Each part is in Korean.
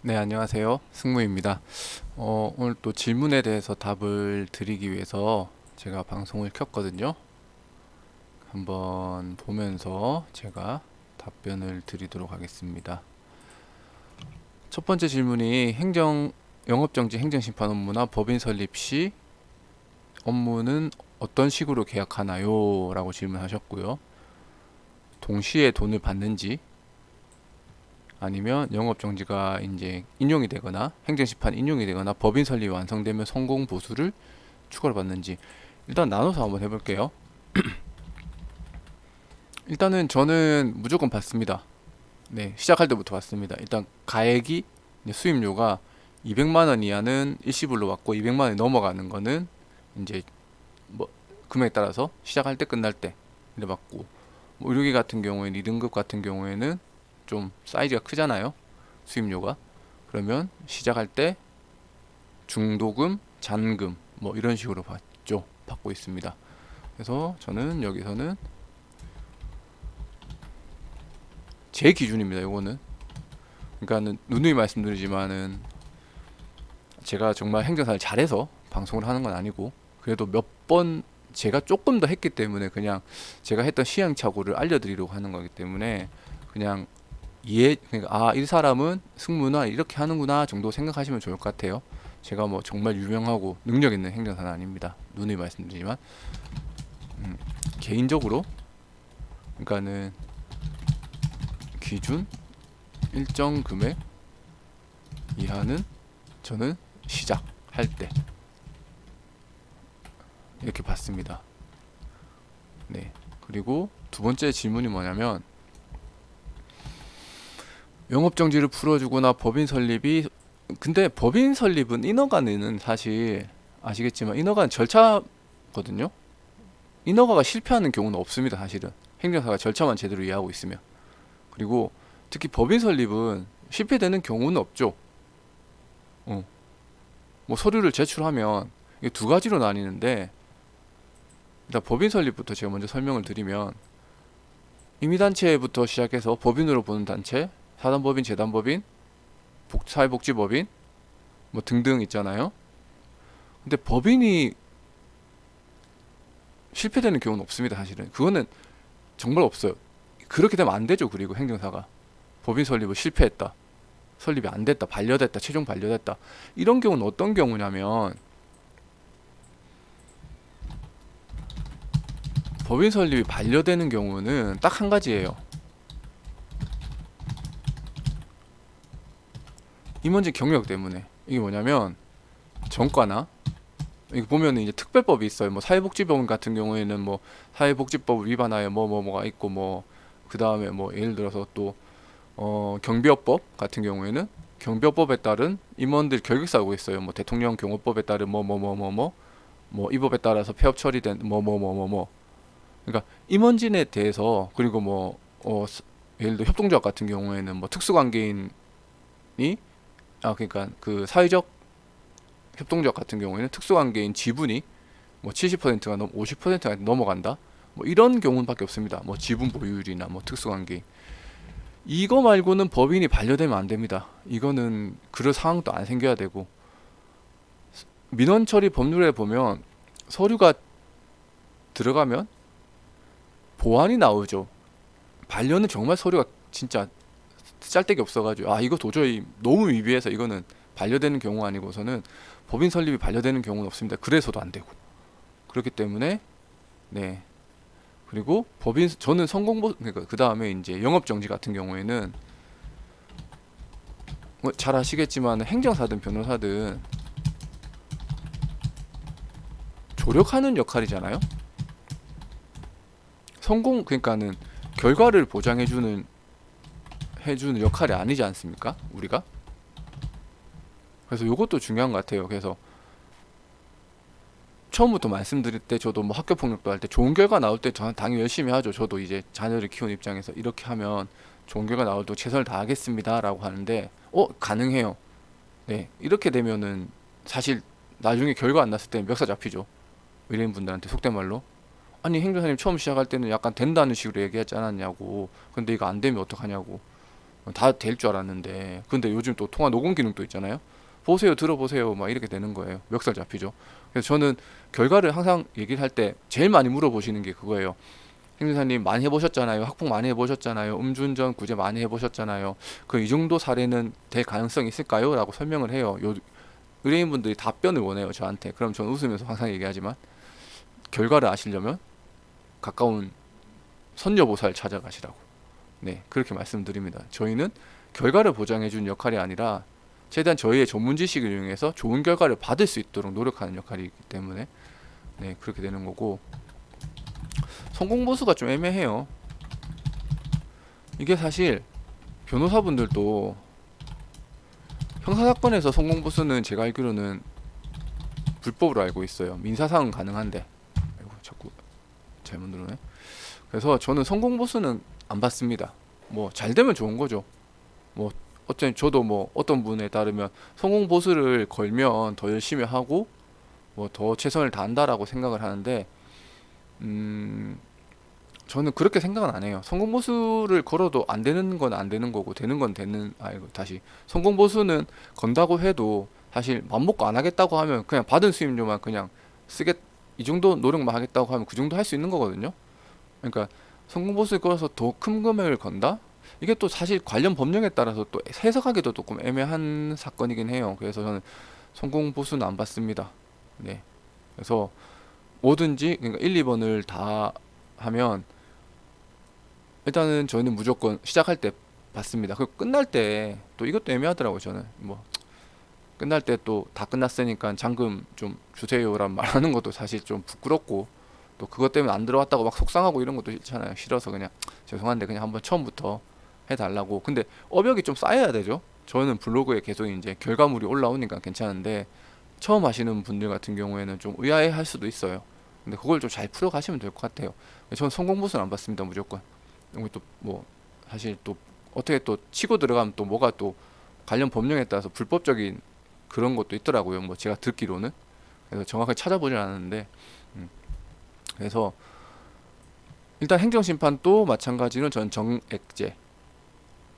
네, 안녕하세요. 승무입니다. 오늘 또 질문에 대해서 답을 드리기 위해서 제가 방송을 켰거든요. 한번 보면서 제가 답변을 드리도록 하겠습니다. 첫 번째 질문이 영업정지 행정심판 업무나 법인 설립 시 업무는 어떤 식으로 계약하나요? 라고 질문하셨고요. 동시에 돈을 받는지, 아니면 영업정지가 이제 인용이 되거나 행정심판 인용이 되거나 법인 설립이 완성되면 성공 보수를 추가로 받는지, 일단 나눠서 한번 해볼게요. 일단은 저는 무조건 받습니다. 네, 시작할 때부터 받습니다. 일단 가액이, 수임료가 200만 원 이하는 일시불로 받고 200만 원이 넘어가는 거는 이제 뭐 금액에 따라서 시작할 때 끝날 때 이래 받고, 뭐 의료기 같은 경우에는 2등급 같은 경우에는 좀 사이즈가 크잖아요, 수임료가. 그러면 시작할 때 중도금, 잔금 뭐 이런 식으로 받고 있습니다. 그래서 저는 여기서는 제 기준입니다. 이거는 그러니까는 누누이 말씀드리지만은 제가 정말 행정사를 잘해서 방송을 하는 건 아니고, 그래도 몇 번 제가 조금 더 했기 때문에 그냥 제가 했던 시행착오를 알려드리려고 하는 거기 때문에 그냥 그러니까 이 사람은 승무나 이렇게 하는구나 정도 생각하시면 좋을 것 같아요. 제가 뭐 정말 유명하고 능력 있는 행정사는 아닙니다. 누누이 말씀드리지만 개인적으로, 그러니까는 기준 일정 금액 이하는 저는 시작할 때 이렇게 받습니다. 네. 그리고 두 번째 질문이 뭐냐면, 영업정지를 풀어주거나 법인 설립이, 근데 법인 설립은 인허가는 사실 아시겠지만 인허가는 절차거든요. 인허가가 실패하는 경우는 없습니다. 사실은 행정사가 절차만 제대로 이해하고 있으면. 그리고 특히 법인 설립은 실패되는 경우는 없죠. 어. 뭐 서류를 제출하면 이게 두 가지로 나뉘는데, 일단 법인 설립부터 제가 먼저 설명을 드리면, 임의단체부터 시작해서 법인으로 보는 단체, 사단법인, 재단법인, 사회복지법인 뭐 등등 있잖아요. 근데 법인이 실패되는 경우는 없습니다. 사실은 그거는 정말 없어요. 그렇게 되면 안 되죠. 그리고 행정사가 법인 설립을 실패했다, 설립이 안 됐다, 반려됐다, 최종 반려됐다, 이런 경우는 어떤 경우냐면, 법인 설립이 반려되는 경우는 딱 한 가지예요. 임원진 경력 때문에. 이게 뭐냐면, 정과나 이거 보면 이제 특별법이 있어요. 뭐 사회복지법 같은 경우에는 뭐 사회복지법 위반하여 뭐가 있고, 뭐 그 다음에 뭐 예를 들어서 또 경비업법 같은 경우에는 경비업법에 따른 임원들 결격사고 있어요. 뭐 대통령 경호법에 따른 이 법에 따라서 폐업 처리된 그러니까 임원진에 대해서. 그리고 예를 들어 협동조합 같은 경우에는 뭐 특수관계인이, 그러니까 그 사회적 협동조합 같은 경우에는 특수관계인 지분이 뭐 70%가 50%가 넘어간다, 뭐 이런 경우밖에 없습니다. 뭐 지분 보유율이나 뭐 특수관계인, 이거 말고는 법인이 반려되면 안 됩니다. 이거는 그럴 상황도 안 생겨야 되고, 민원 처리 법률에 보면 서류가 들어가면 보완이 나오죠. 반려는 정말 서류가 진짜 짤데기 없어가지고, 이거 도저히 너무 미비해서 이거는 반려되는 경우 아니고서는 법인 설립이 반려되는 경우는 없습니다. 그래서도 안 되고. 그렇기 때문에, 네. 그리고 저는 그러니까 그 다음에 이제 영업정지 같은 경우에는 뭐잘 아시겠지만 행정사든 변호사든 조력하는 역할이잖아요. 그러니까는 결과를 해주는 역할이 아니지 않습니까? 우리가. 그래서 이것도 중요한 것 같아요. 그래서 처음부터 말씀드릴 때 저도 뭐 학교 폭력도 할 때 좋은 결과 나올 때 저는 당연히 열심히 하죠. 저도 이제 자녀를 키우는 입장에서 이렇게 하면 좋은 결과 나올 때 최선을 다하겠습니다라고 하는데, 가능해요. 네, 이렇게 되면은 사실 나중에 결과 안 났을 때 멱살 잡히죠. 의뢰인분들한테 속된 말로, 행정사님 처음 시작할 때는 약간 된다는 식으로 얘기하지 않았냐고, 근데 이거 안 되면 어떡하냐고. 다 될 줄 알았는데, 근데 요즘 또 통화 녹음 기능도 있잖아요. 보세요, 들어보세요, 막 이렇게 되는 거예요. 멱살 잡히죠. 그래서 저는 결과를 항상 얘기를 할 때 제일 많이 물어보시는 게 그거예요. 행진사님 많이 해보셨잖아요. 학폭 많이 해보셨잖아요. 음주운전 구제 많이 해보셨잖아요. 그 이 정도 사례는 될 가능성이 있을까요? 라고 설명을 해요. 의뢰인분들이 답변을 원해요, 저한테. 그럼 저는 웃으면서 항상 얘기하지만, 결과를 아시려면 가까운 선여보살 찾아가시라고. 네, 그렇게 말씀드립니다. 저희는 결과를 보장해주는 역할이 아니라 최대한 저희의 전문 지식을 이용해서 좋은 결과를 받을 수 있도록 노력하는 역할이기 때문에, 네, 그렇게 되는 거고. 성공 보수가 좀 애매해요. 이게 사실 변호사분들도 형사사건에서 성공 보수는 제가 알기로는 불법으로 알고 있어요. 민사상은 가능한데. 아이고, 자꾸 잘못 누르네. 그래서 저는 성공 보수는 안 받습니다. 뭐 잘 되면 좋은 거죠. 뭐 어쨌든 저도 뭐 어떤 분에 따르면 성공 보수를 걸면 더 열심히 하고 뭐 더 최선을 다한다라고 생각을 하는데, 음 저는 그렇게 생각은 안 해요. 성공 보수를 걸어도 안 되는 건 안 되는 거고 되는 건 되는, 아이고 다시, 성공 보수는 건다고 해도 사실 맘 먹고 안 하겠다고 하면 그냥 받은 수임료만 그냥 쓰겠, 이 정도 노력만 하겠다고 하면 그 정도 할 수 있는 거거든요. 그러니까 성공 보수를 걸어서 더 큰 금액을 건다? 이게 또 사실 관련 법령에 따라서 또 해석하기도 조금 애매한 사건이긴 해요. 그래서 저는 성공 보수는 안 받습니다. 네. 그래서 뭐든지 그러니까 1, 2번을 다 하면 일단은 저희는 무조건 시작할 때 받습니다. 그리고 끝날 때 또 이것도 애매하더라고요. 저는 뭐 끝날 때 또 다 끝났으니까 잔금 좀 주세요란 말하는 것도 사실 좀 부끄럽고, 또 그것 때문에 안 들어왔다고 막 속상하고 이런 것도 있잖아요. 싫어서 그냥 죄송한데 그냥 한번 처음부터 해달라고. 근데 어벽이 좀 쌓여야 되죠. 저는 블로그에 계속 이제 결과물이 올라오니까 괜찮은데, 처음 하시는 분들 같은 경우에는 좀 의아해 할 수도 있어요. 근데 그걸 좀 잘 풀어 가시면 될 것 같아요. 저는 성공 보수는 안 받습니다, 무조건. 그리고 또 뭐 사실 또 어떻게 또 치고 들어가면 또 뭐가 또 관련 법령에 따라서 불법적인 그런 것도 있더라고요. 뭐 제가 듣기로는. 그래서 정확하게 찾아보진 않았는데, 음. 그래서 일단 행정심판도 마찬가지로 전 정액제,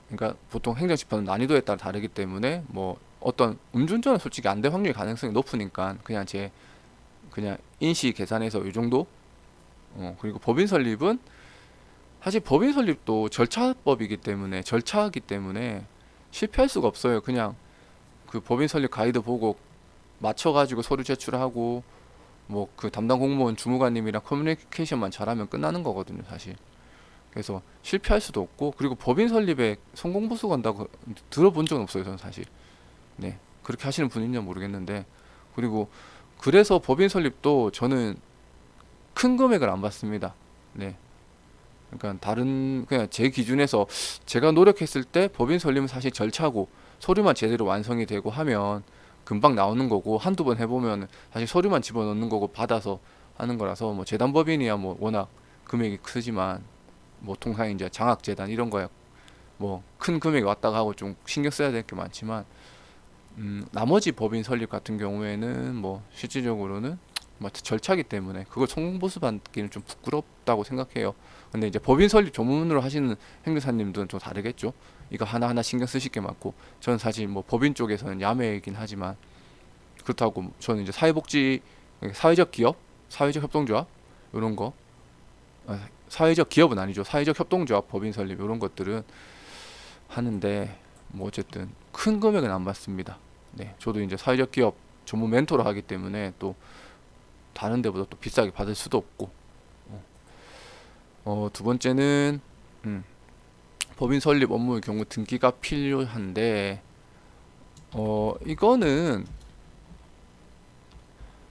그러니까 보통 행정심판은 난이도에 따라 다르기 때문에 뭐 어떤 음주운전은 솔직히 안 될 확률이 가능성이 높으니까 그냥 제 그냥 인시 계산해서 이 정도. 그리고 법인 설립은 사실 법인 설립도 절차법이기 때문에, 절차이기 때문에 실패할 수가 없어요. 그냥 그 법인 설립 가이드 보고 맞춰가지고 서류 제출하고 뭐 그 담당 공무원 주무관님이랑 커뮤니케이션만 잘하면 끝나는 거거든요, 사실. 그래서 실패할 수도 없고, 그리고 법인 설립에 성공 보수 건다고 들어본 적은 없어요, 저는 사실. 네, 그렇게 하시는 분인지 모르겠는데. 그리고 그래서 법인 설립도 저는 큰 금액을 안 받습니다. 네, 그러니까 다른 그냥 제 기준에서 제가 노력했을 때 법인 설립은 사실 절차고 서류만 제대로 완성이 되고 하면 금방 나오는 거고, 한두 번 해보면 사실 서류만 집어넣는 거고 받아서 하는 거라서, 뭐 재단법인이야 뭐 워낙 금액이 크지만 뭐 통상 이제 장학재단 이런 거야 뭐 큰 금액이 왔다가 하고 좀 신경 써야 될 게 많지만, 나머지 법인 설립 같은 경우에는 뭐 실질적으로는 뭐 절차기 때문에 그걸 성공보수 받기는 좀 부끄럽다고 생각해요. 근데 이제 법인 설립 전문으로 하시는 행정사님들은 좀 다르겠죠. 이거 하나하나 신경 쓰실 게 많고, 저는 사실 뭐 법인 쪽에서는 야매이긴 하지만, 그렇다고 저는 이제 사회복지, 사회적 기업, 사회적 협동조합 이런 거, 사회적 기업은 아니죠. 사회적 협동조합 법인 설립 이런 것들은 하는데, 뭐 어쨌든 큰 금액은 안 받습니다. 네, 저도 이제 사회적 기업 전문 멘토를 하기 때문에 또 다른 데보다 또 비싸게 받을 수도 없고. 두 번째는 법인 설립 업무의 경우 등기가 필요한데, 이거는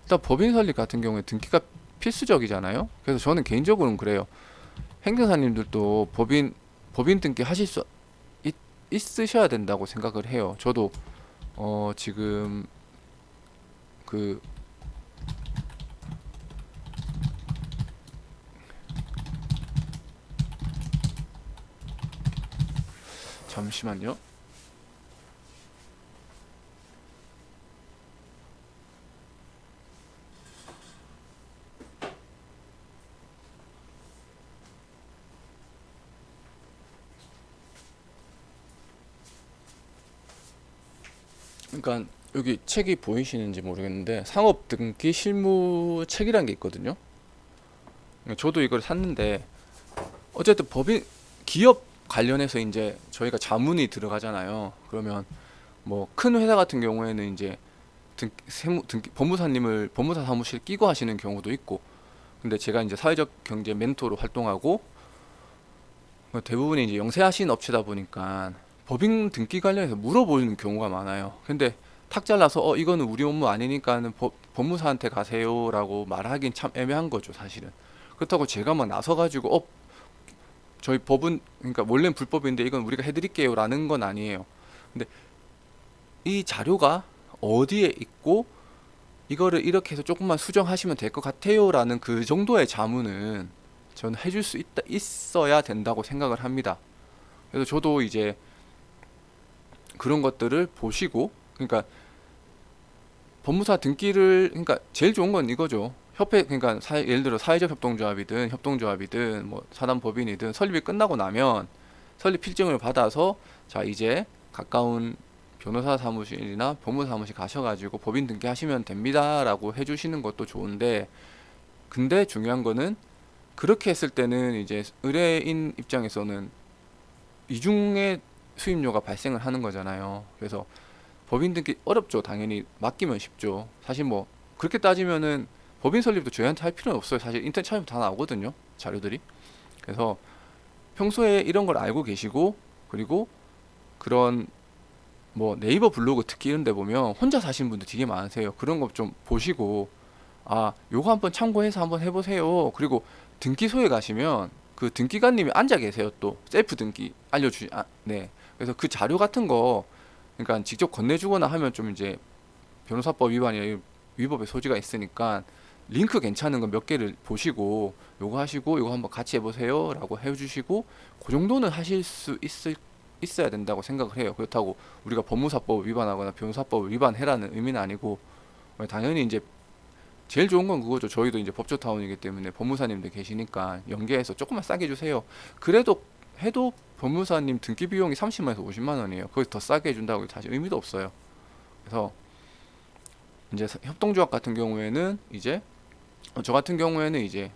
일단 법인 설립 같은 경우에 등기가 필수적이잖아요. 그래서 저는 개인적으로는 그래요. 행정사님들도 법인 등기 하실 수 있으셔야 된다고 생각을 해요. 저도 지금 그 잠시만요. 그러니까 여기 책이 보이시는지 모르겠는데 상업 등기 실무 책이라는 게 있거든요. 저도 이걸 샀는데 어쨌든 법인 기업 관련해서 이제 저희가 자문이 들어가잖아요. 그러면 뭐 큰 회사 같은 경우에는 이제 법무사 사무실 끼고 하시는 경우도 있고, 근데 제가 이제 사회적 경제 멘토로 활동하고 대부분이 이제 영세하신 업체다 보니까 법인 등기 관련해서 물어보는 경우가 많아요. 근데 탁 잘라서 이거는 우리 업무 아니니까는 법무사한테 가세요라고 말하긴 참 애매한 거죠, 사실은. 그렇다고 제가 막 나서 가지고 저희 법은 그러니까 원래는 불법인데 이건 우리가 해드릴게요라는 건 아니에요. 근데 이 자료가 어디에 있고 이거를 이렇게 해서 조금만 수정하시면 될 것 같아요라는 그 정도의 자문은 저는 해줄 수 있어야 된다고 생각을 합니다. 그래서 저도 이제 그런 것들을 보시고, 그러니까 법무사 등기를, 그러니까 제일 좋은 건 이거죠. 협회, 그러니까 예를 들어 사회적 협동조합이든 뭐 사단법인이든 설립이 끝나고 나면 설립 필증을 받아서 자 이제 가까운 변호사 사무실이나 법무사 사무실 가셔가지고 법인 등기하시면 됩니다라고 해주시는 것도 좋은데, 근데 중요한 거는 그렇게 했을 때는 이제 의뢰인 입장에서는 이중의 수임료가 발생을 하는 거잖아요. 그래서 법인 등기 어렵죠. 당연히 맡기면 쉽죠. 사실 뭐 그렇게 따지면은 법인 설립도 저희한테 할 필요는 없어요. 사실 인터넷 찾으면 다 나오거든요, 자료들이. 그래서 평소에 이런 걸 알고 계시고, 그리고 그런 뭐 네이버 블로그 특히 이런 데 보면 혼자 사시는 분들 되게 많으세요. 그런 거 좀 보시고 요거 한번 참고해서 한번 해보세요. 그리고 등기소에 가시면 그 등기관님이 앉아 계세요. 또 셀프 등기 네. 그래서 그 자료 같은 거 그러니까 직접 건네주거나 하면 좀 이제 변호사법 위반이 위법의 소지가 있으니까 링크 괜찮은 거 몇 개를 보시고 요거 하시고 요거 한번 같이 해보세요 라고 해주시고, 그 정도는 하실 수 있어야 된다고 생각을 해요. 그렇다고 우리가 법무사법 위반하거나 변호사법 위반해라는 의미는 아니고, 당연히 이제 제일 좋은 건 그거죠. 저희도 이제 법조타운이기 때문에 법무사님들 계시니까 연계해서 조금만 싸게 주세요. 그래도 해도 법무사님 등기 비용이 30만에서 50만 원이에요. 거기서 더 싸게 해준다고 사실 의미도 없어요. 그래서 이제 협동조합 같은 경우에는 이제 저 같은 경우에는 이제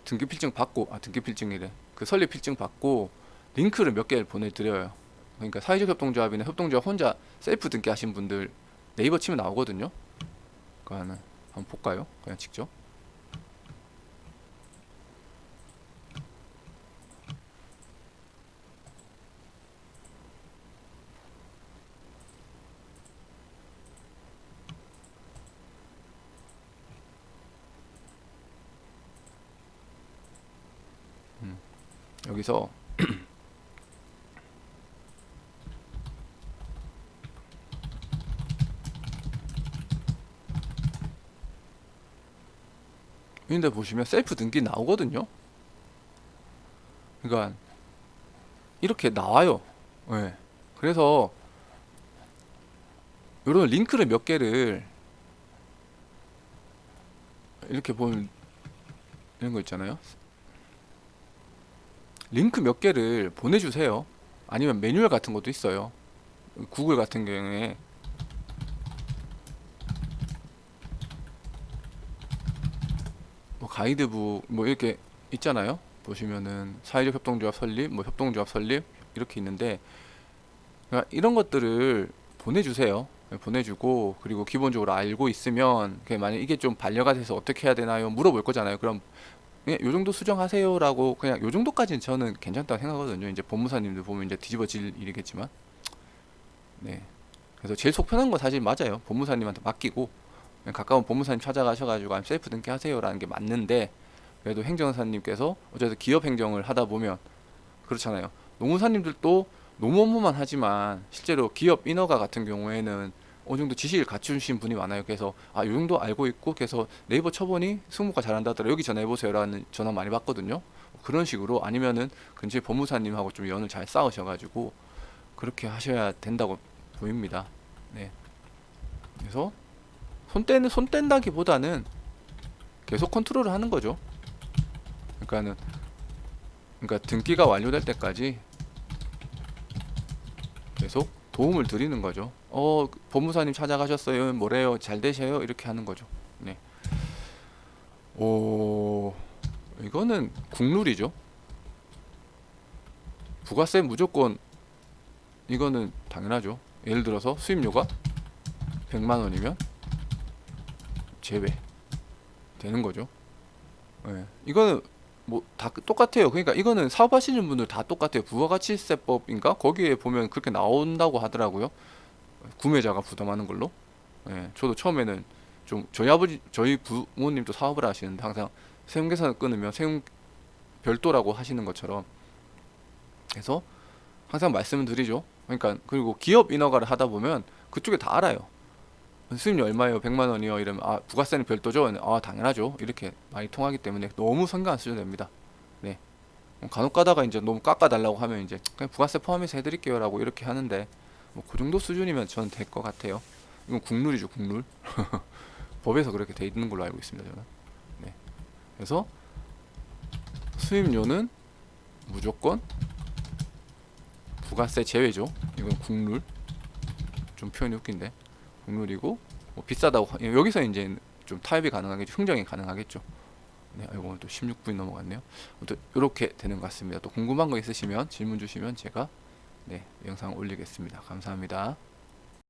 등기 필증 받고 등기 필증이래. 그 설립 필증 받고 링크를 몇 개를 보내드려요. 그러니까 사회적 협동조합이나 협동조합 혼자 셀프 등기 하신 분들 네이버 치면 나오거든요. 그거는 한번 볼까요? 그냥 직접. 여기서 이런데 보시면 셀프 등기 나오거든요. 그러니까 이렇게 나와요. 네. 그래서 이런 링크를 몇 개를 이렇게 보면 이런 거 있잖아요. 링크 몇 개를 보내주세요. 아니면 매뉴얼 같은 것도 있어요. 구글 같은 경우에 뭐 가이드북 뭐 이렇게 있잖아요. 보시면은 사회적 협동조합 설립, 뭐 협동조합 설립 이렇게 있는데, 그러니까 이런 것들을 보내주세요. 보내주고, 그리고 기본적으로 알고 있으면 만약 이게 좀 반려가 돼서 어떻게 해야 되나요? 물어볼 거잖아요. 그럼 요 정도 수정하세요라고 그냥 요 정도까지는 저는 괜찮다고 생각하거든요. 이제 법무사님들 보면 이제 뒤집어질 일이겠지만, 네. 그래서 제일 속 편한 건 사실 맞아요. 법무사님한테 맡기고 그냥 가까운 법무사님 찾아가셔가지고 아니면 셀프 등기하세요라는 게 맞는데, 그래도 행정사님께서 어쨌든 기업 행정을 하다 보면 그렇잖아요. 노무사님들도 노무 업무만 하지만 실제로 기업 인허가 같은 경우에는 어느 정도 지식을 갖추신 분이 많아요. 그래서 요 정도 알고 있고, 그래서 네이버 쳐보니 승무가 잘한다더라, 여기 전화해보세요라는 전화 많이 받거든요. 그런 식으로, 아니면은 근처에 법무사님하고 좀 연을 잘 쌓으셔가지고 그렇게 하셔야 된다고 보입니다. 네. 그래서 손 뗀다기보다는 계속 컨트롤을 하는 거죠. 그러니까 등기가 완료될 때까지 계속 도움을 드리는 거죠. 법무사님 찾아가셨어요. 뭐래요? 잘 되셔요? 이렇게 하는 거죠. 네. 오, 이거는 국룰이죠. 부가세 무조건 이거는 당연하죠. 예를 들어서 수입료가 100만 원이면 제외 되는 거죠. 예. 이거는 뭐 다 똑같아요. 그러니까 이거는 사업하시는 분들 다 똑같아요. 부가가치세법인가? 거기에 보면 그렇게 나온다고 하더라고요. 구매자가 부담하는 걸로. 예. 저도 처음에는 좀 저희 부모님도 사업을 하시는데 항상 세금 계산을 끊으면 세금 별도라고 하시는 것처럼 해서 항상 말씀을 드리죠. 그러니까 그리고 기업 인허가를 하다 보면 그쪽에 다 알아요. 수입료 얼마예요? 100만 원이요. 이러면 아, 부가세는 별도죠. 아, 당연하죠. 이렇게 많이 통하기 때문에 너무 신경 안 쓰셔도 됩니다. 네. 간혹 가다가 이제 너무 깎아달라고 하면 이제 그냥 부가세 포함해서 해드릴게요라고 이렇게 하는데 뭐 그 정도 수준이면 저는 될 것 같아요. 이건 국룰이죠, 국룰. 법에서 그렇게 돼 있는 걸로 알고 있습니다, 저는. 네. 그래서 수입료는 무조건 부가세 제외죠. 이건 국룰. 좀 표현이 웃긴데. 국룰이고 뭐 비싸다고 여기서 이제 좀 타협이 가능하겠죠. 흥정이 가능하겠죠. 네, 아이고 또 16분이 넘어갔네요. 또 이렇게 되는 것 같습니다. 또 궁금한 거 있으시면 질문 주시면 제가 네, 영상 올리겠습니다. 감사합니다.